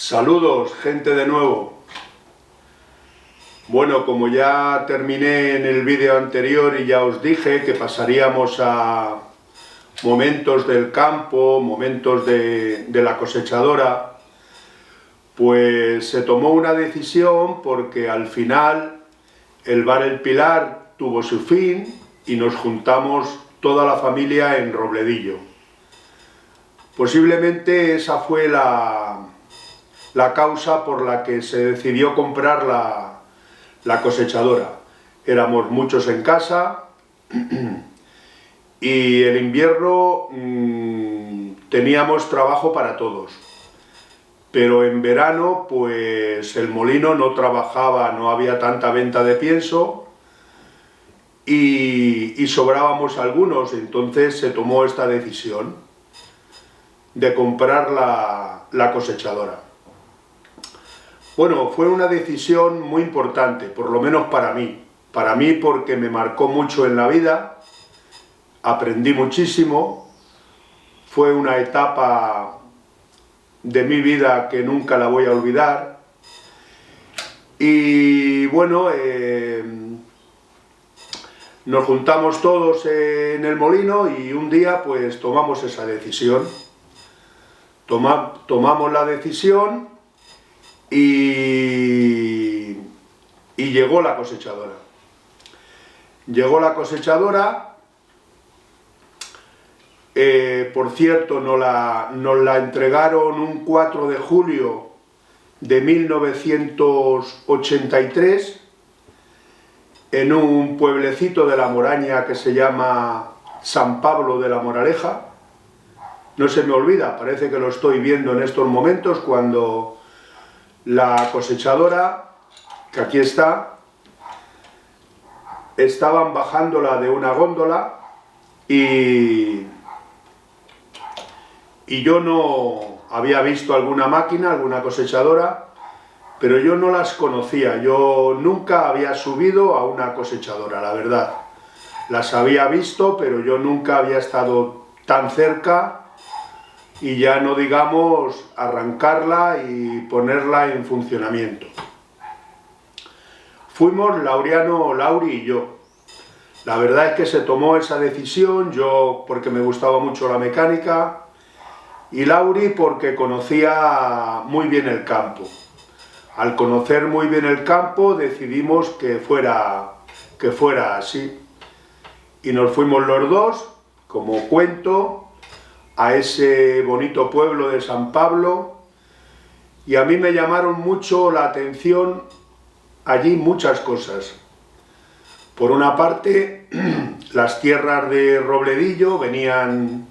Saludos, gente de nuevo. Bueno, como ya terminé en el vídeo anterior y ya os dije que pasaríamos a momentos del campo, momentos de la cosechadora, pues se tomó una decisión porque al final el Bar El Pilar tuvo su fin y nos juntamos toda la familia en Robledillo. Posiblemente esa fue la causa por la que se decidió comprar la cosechadora. Éramos muchos en casa y el invierno teníamos trabajo para todos. Pero en verano pues el molino no trabajaba, no había tanta venta de pienso y sobrábamos algunos, entonces se tomó esta decisión de comprar la cosechadora. Bueno, fue una decisión muy importante, por lo menos para mí porque me marcó mucho en la vida, aprendí muchísimo, fue una etapa de mi vida que nunca la voy a olvidar y bueno, nos juntamos todos en el molino y un día pues tomamos esa decisión, tomamos la decisión y llegó la cosechadora. Llegó la cosechadora, por cierto nos la entregaron un 4 de julio de 1983 en un pueblecito de la Moraña que se llama San Pablo de la Moraleja. No se me olvida, parece que lo estoy viendo en estos momentos cuando la cosechadora, que aquí está, estaban bajándola de una góndola y yo no había visto alguna máquina, alguna cosechadora, pero yo no las conocía, yo nunca había subido a una cosechadora, la verdad. Las había visto, pero yo nunca había estado tan cerca y ya no digamos arrancarla y ponerla en funcionamiento. Fuimos Laureano, Lauri y yo. La verdad es que se tomó esa decisión, yo porque me gustaba mucho la mecánica y Lauri porque conocía muy bien el campo. Al conocer muy bien el campo decidimos que fuera así. Y nos fuimos los dos, como cuento, a ese bonito pueblo de San Pablo y a mí me llamaron mucho la atención allí muchas cosas. Por una parte, las tierras de Robledillo venían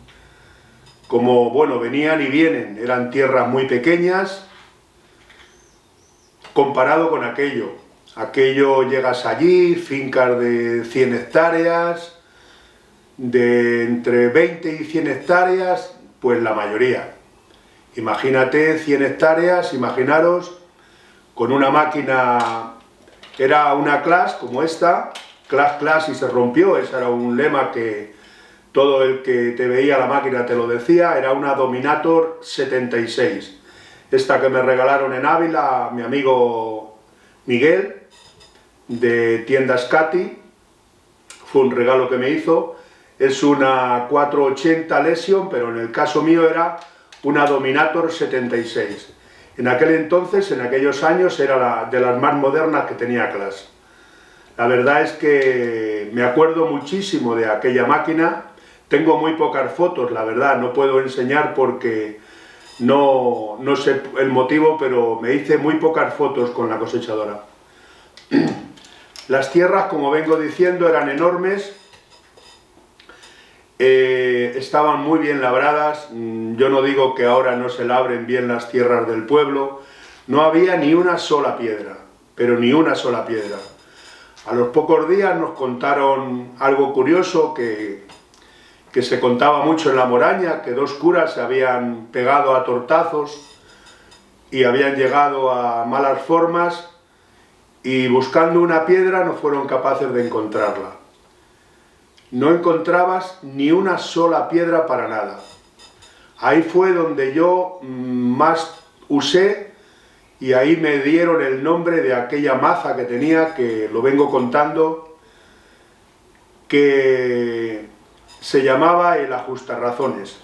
venían y vienen, eran tierras muy pequeñas comparado con aquello. Aquello llegas allí, fincas de 100 hectáreas, de entre 20 y 100 hectáreas, pues la mayoría. Imagínate 100 hectáreas, imaginaros, con una máquina, era una Claas como esta, Claas y se rompió, ese era un lema que todo el que te veía la máquina te lo decía, era una Dominator 76. Esta que me regalaron en Ávila, mi amigo Miguel, de Tiendas Cati, fue un regalo que me hizo. Es una 480 Lesion, pero en el caso mío era una Dominator 76. En aquel entonces, en aquellos años, era de las más modernas que tenía Claas. La verdad es que me acuerdo muchísimo de aquella máquina. Tengo muy pocas fotos, la verdad, no puedo enseñar porque no sé el motivo, pero me hice muy pocas fotos con la cosechadora. Las tierras, como vengo diciendo, eran enormes. Estaban muy bien labradas, yo no digo que ahora no se labren bien las tierras del pueblo, no había ni una sola piedra, pero ni una sola piedra. A los pocos días nos contaron algo curioso que se contaba mucho en la Moraña, que dos curas se habían pegado a tortazos y habían llegado a malas formas y buscando una piedra no fueron capaces de encontrarla. No encontrabas ni una sola piedra para nada. Ahí fue donde yo más usé y ahí me dieron el nombre de aquella maza que tenía, que lo vengo contando, que se llamaba el ajustarrazones,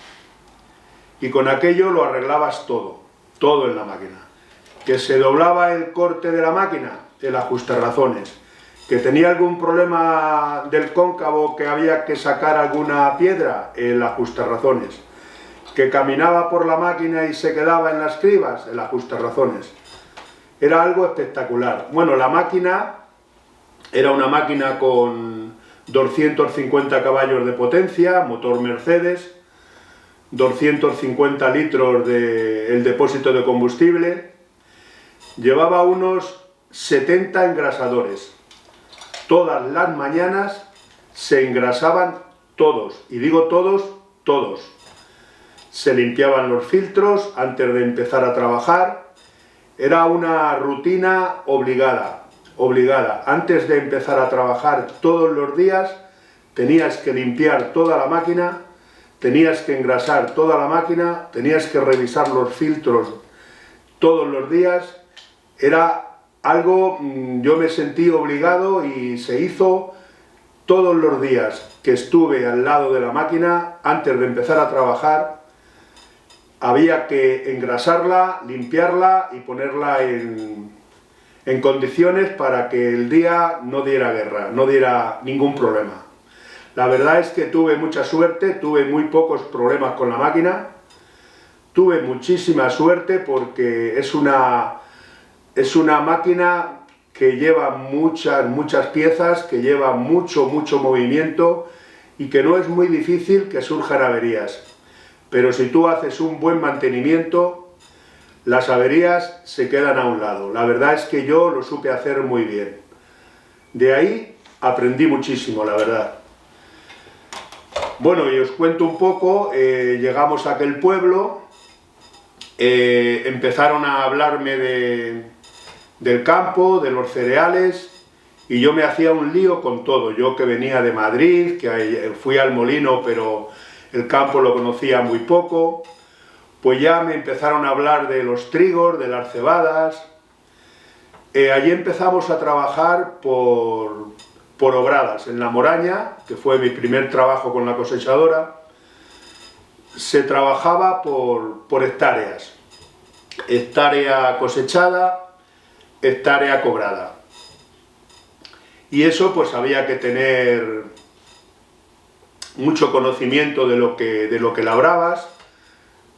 y con aquello lo arreglabas todo, todo en la máquina. Que se doblaba el corte de la máquina, el ajustarrazones. Que tenía algún problema del cóncavo, que había que sacar alguna piedra, el ajustarrazones. Que caminaba por la máquina y se quedaba en las cribas, el ajustarrazones. Era algo espectacular. Bueno, la máquina era una máquina con 250 caballos de potencia, motor Mercedes, 250 litros del depósito de combustible, llevaba unos 70 engrasadores. Todas las mañanas se engrasaban todos, y digo todos, todos. Se limpiaban los filtros antes de empezar a trabajar. Era una rutina obligada. Antes de empezar a trabajar todos los días, tenías que limpiar toda la máquina, tenías que engrasar toda la máquina, tenías que revisar los filtros todos los días. Era algo, yo me sentí obligado y se hizo todos los días que estuve al lado de la máquina. Antes de empezar a trabajar, había que engrasarla, limpiarla y ponerla en condiciones para que el día no diera guerra, no diera ningún problema. La verdad es que tuve mucha suerte, tuve muy pocos problemas con la máquina, tuve muchísima suerte porque es una máquina que lleva muchas piezas, que lleva mucho movimiento y que no es muy difícil que surjan averías. Pero si tú haces un buen mantenimiento, las averías se quedan a un lado. La verdad es que yo lo supe hacer muy bien. De ahí aprendí muchísimo, la verdad. Bueno, y os cuento un poco, llegamos a aquel pueblo, empezaron a hablarme del campo, de los cereales, y yo me hacía un lío con todo. Yo que venía de Madrid, que fui al molino, pero el campo lo conocía muy poco, pues ya me empezaron a hablar de los trigos, de las cebadas. Allí empezamos a trabajar por obradas. En la Moraña, que fue mi primer trabajo con la cosechadora, se trabajaba por hectáreas. Hectárea cosechada, hectárea cobrada. Y eso pues había que tener mucho conocimiento de lo que labrabas,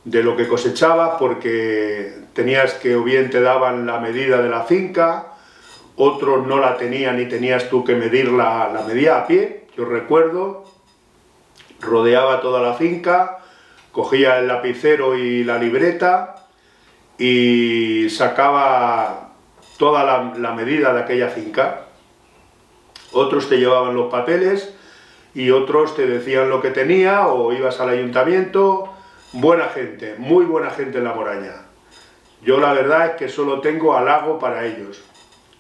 de lo que cosechabas, porque tenías que, o bien te daban la medida de la finca, otros no la tenían y tenías tú que medir la medida a pie. Yo recuerdo, rodeaba toda la finca, cogía el lapicero y la libreta y sacaba toda la medida de aquella finca. Otros te llevaban los papeles y otros te decían lo que tenía, o ibas al ayuntamiento. Buena gente, muy buena gente en la Moraña. Yo la verdad es que solo tengo halago para ellos.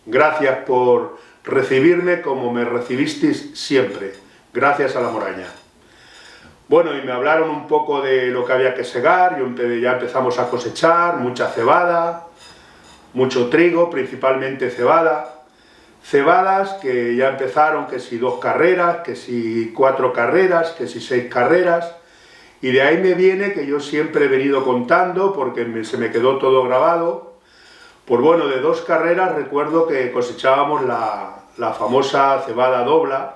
Gracias por recibirme como me recibisteis siempre. Gracias a la Moraña. Bueno, y me hablaron un poco de lo que había que segar. Ya empezamos a cosechar mucha cebada, mucho trigo, principalmente cebada. Cebadas que ya empezaron, que si 2 carreras, que si 4 carreras, que si 6 carreras. Y de ahí me viene que yo siempre he venido contando, porque se me quedó todo grabado. Pues bueno, de 2 carreras recuerdo que cosechábamos la famosa cebada dobla,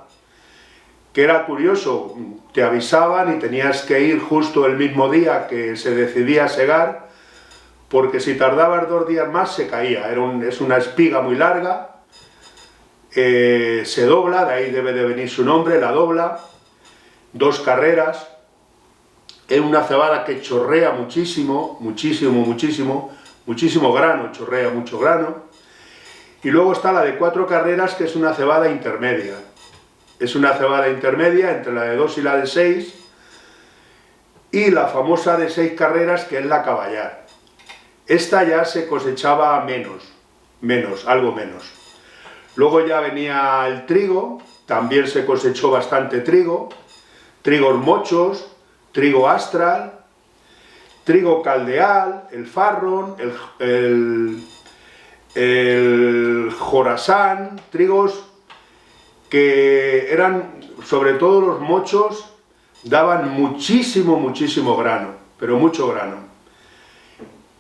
que era curioso, te avisaban y tenías que ir justo el mismo día que se decidía segar, porque si tardabas 2 días más se caía. Es una espiga muy larga, se dobla, de ahí debe de venir su nombre, la dobla. 2 carreras. Es una cebada que chorrea muchísimo, muchísimo grano, chorrea mucho grano. Y luego está la de 4 carreras, que es una cebada intermedia. Es una cebada intermedia entre la de 2 y la de 6. Y la famosa de 6 carreras, que es la caballar. Esta ya se cosechaba algo menos. Luego ya venía el trigo, también se cosechó bastante trigo. Trigos mochos, trigo astral, trigo caldeal, el farron, el Jorasán, trigos que eran, sobre todo los mochos, daban muchísimo grano, pero mucho grano.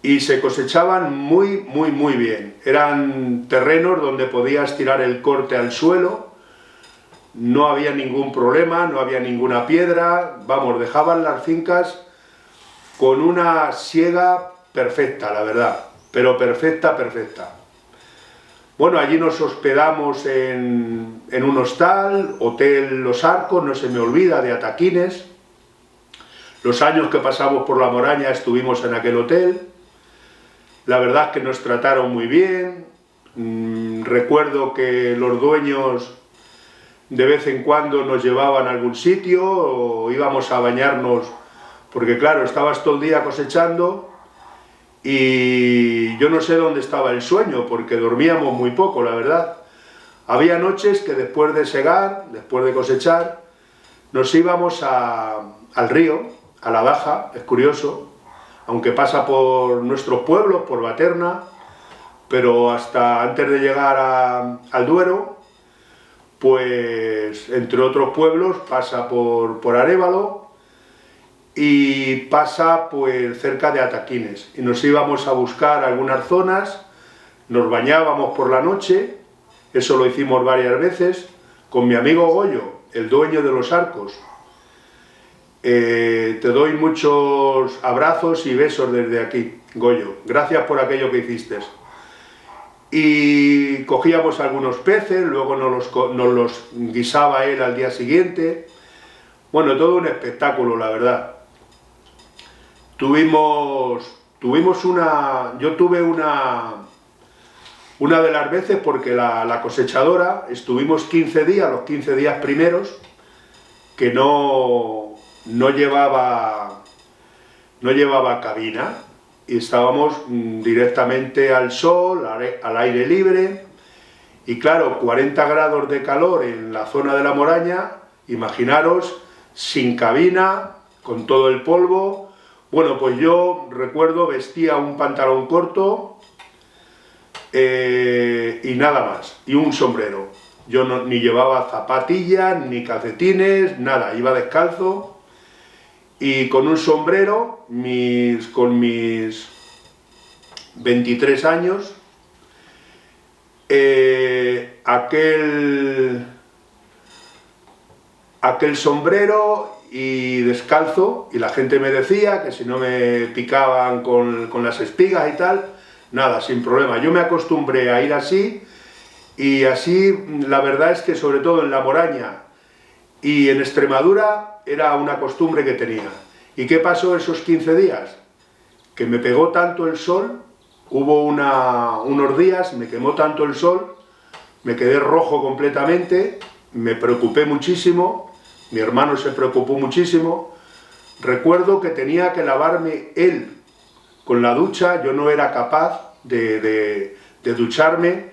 Y se cosechaban muy bien. Eran terrenos donde podías tirar el corte al suelo, no había ningún problema, no había ninguna piedra, vamos, dejaban las fincas con una siega perfecta, la verdad, pero perfecta. Bueno, allí nos hospedamos en un hostal, Hotel Los Arcos, no se me olvida, de Ataquines. Los años que pasamos por La Moraña estuvimos en aquel hotel. La verdad es que nos trataron muy bien. Recuerdo que los dueños de vez en cuando nos llevaban a algún sitio o íbamos a bañarnos, porque claro, estabas todo el día cosechando y yo no sé dónde estaba el sueño, porque dormíamos muy poco, la verdad. Había noches que después de segar, después de cosechar, nos íbamos al río, a la Daja, es curioso, aunque pasa por nuestros pueblos, por Baterna, pero hasta antes de llegar al Duero, pues entre otros pueblos pasa por Arévalo, y pasa pues cerca de Ataquines, y nos íbamos a buscar algunas zonas, nos bañábamos por la noche, eso lo hicimos varias veces, con mi amigo Goyo, el dueño de Los Arcos. Te doy muchos abrazos y besos desde aquí, Goyo, gracias por aquello que hiciste. Y cogíamos algunos peces, luego nos los guisaba él al día siguiente. Bueno, todo un espectáculo, la verdad. Yo tuve una de las veces, porque la cosechadora, estuvimos 15 días, los 15 días primeros, que no llevaba cabina, y estábamos directamente al sol, al aire libre, y claro, 40 grados de calor en la zona de La Moraña, imaginaros, sin cabina, con todo el polvo. Bueno, pues yo recuerdo vestía un pantalón corto y nada más, y un sombrero. Yo ni llevaba zapatillas, ni calcetines, nada, iba descalzo y con un sombrero, con mis 23 años, aquel sombrero y descalzo, y la gente me decía que si no me picaban con las espigas y tal, nada, sin problema. Yo me acostumbré a ir así, y así la verdad es que sobre todo en La Moraña y en Extremadura era una costumbre que tenía. ¿Y qué pasó esos 15 días? Que me pegó tanto el sol, hubo unos días, me quemó tanto el sol, me quedé rojo completamente, me preocupé muchísimo, mi hermano se preocupó muchísimo. Recuerdo que tenía que lavarme él con la ducha, yo no era capaz de ducharme,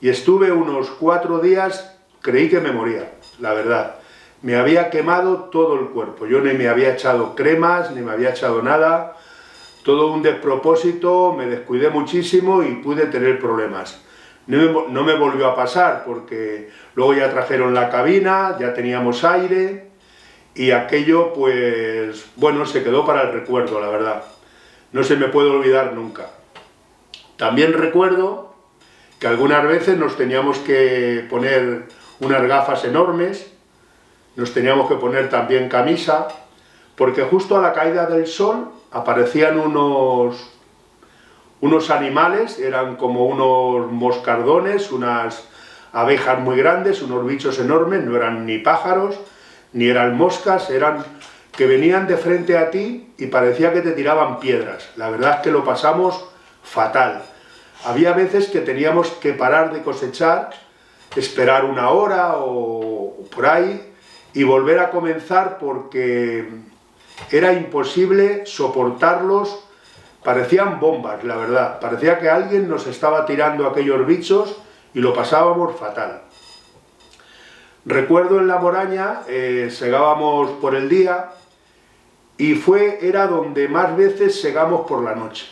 y estuve unos 4 días, creí que me moría, la verdad. Me había quemado todo el cuerpo, yo ni me había echado cremas, ni me había echado nada, todo un despropósito, me descuidé muchísimo y pude tener problemas. No me volvió a pasar, porque luego ya trajeron la cabina, ya teníamos aire, y aquello pues, bueno, se quedó para el recuerdo, la verdad. No se me puede olvidar nunca. También recuerdo que algunas veces nos teníamos que poner unas gafas enormes, nos teníamos que poner también camisa, porque justo a la caída del sol aparecían unos animales, eran como unos moscardones, unas abejas muy grandes, unos bichos enormes, no eran ni pájaros, ni eran moscas, eran que venían de frente a ti y parecía que te tiraban piedras. La verdad es que lo pasamos fatal. Había veces que teníamos que parar de cosechar, esperar una hora o por ahí, y volver a comenzar, porque era imposible soportarlos. Parecían bombas, la verdad, parecía que alguien nos estaba tirando aquellos bichos y lo pasábamos fatal. Recuerdo en La Moraña, segábamos por el día, y era donde más veces segamos por la noche.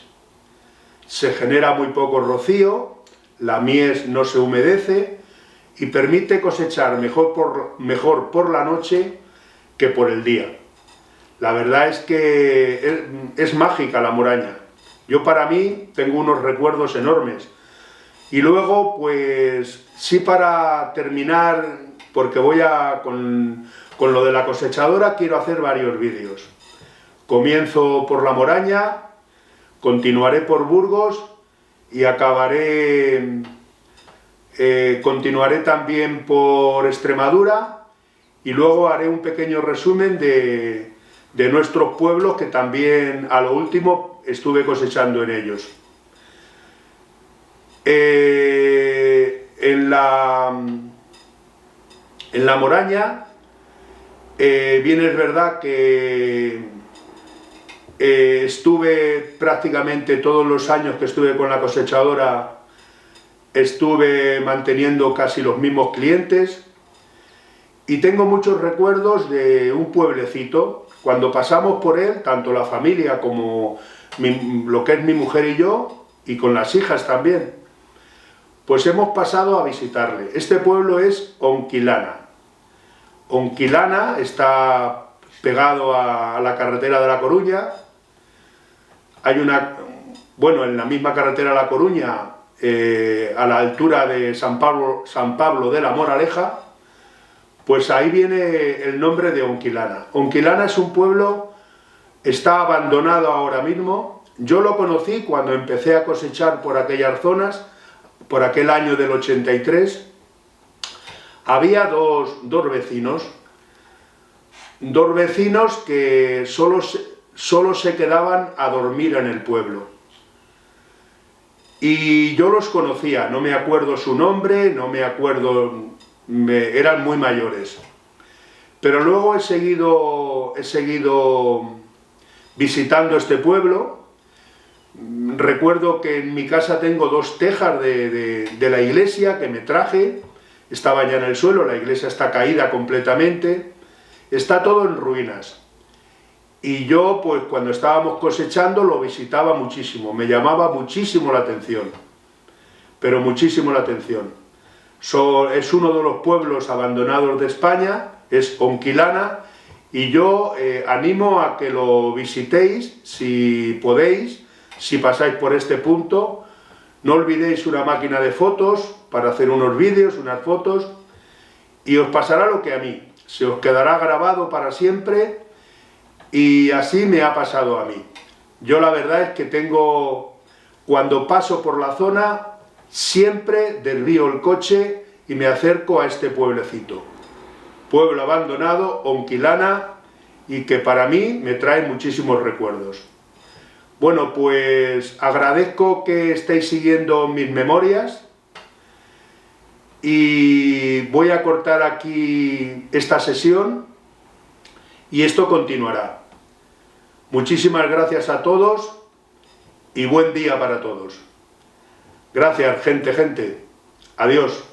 Se genera muy poco rocío, la mies no se humedece y permite cosechar mejor por la noche que por el día. La verdad es que es mágica la Moraña. Yo, para mí, tengo unos recuerdos enormes. Y luego, pues sí, para terminar, porque con lo de la cosechadora, quiero hacer varios vídeos. Comienzo por la Moraña, continuaré por Burgos y continuaré también por Extremadura, y luego haré un pequeño resumen de nuestros pueblos, que también a lo último estuve cosechando en ellos. En la Moraña, bien es verdad que estuve prácticamente todos los años que estuve con la cosechadora, estuve manteniendo casi los mismos clientes, y tengo muchos recuerdos de un pueblecito. Cuando pasamos por él, tanto la familia como lo que es mi mujer y yo, y con las hijas también, pues hemos pasado a visitarle. Este pueblo es Onquilana. Onquilana está pegado a la carretera de La Coruña. Hay en la misma carretera de La Coruña, a la altura de San Pablo de la Moraleja, pues ahí viene el nombre de Onquilana. Onquilana es un pueblo, está abandonado ahora mismo. Yo lo conocí cuando empecé a cosechar por aquellas zonas, por aquel año del 83. Había dos vecinos que solo se quedaban a dormir en el pueblo. Y yo los conocía, no me acuerdo su nombre, no me acuerdo, eran muy mayores. Pero luego he seguido visitando este pueblo. Recuerdo que en mi casa tengo 2 tejas de la iglesia que me traje, estaban ya en el suelo, la iglesia está caída completamente, está todo en ruinas. Y yo, pues cuando estábamos cosechando, lo visitaba muchísimo, me llamaba muchísimo la atención, pero muchísimo la atención. Es uno de los pueblos abandonados de España, es Onquilana, y yo animo a que lo visitéis si podéis. Si pasáis por este punto, no olvidéis una máquina de fotos para hacer unos vídeos, unas fotos, y os pasará lo que a mí. Se os quedará grabado para siempre, y así me ha pasado a mí. Yo la verdad es que cuando paso por la zona, siempre desvío el coche y me acerco a este pueblecito. Pueblo abandonado, Onquilana, y que para mí me trae muchísimos recuerdos. Bueno, pues agradezco que estéis siguiendo mis memorias, y voy a cortar aquí esta sesión y esto continuará. Muchísimas gracias a todos y buen día para todos. Gracias, gente. Adiós.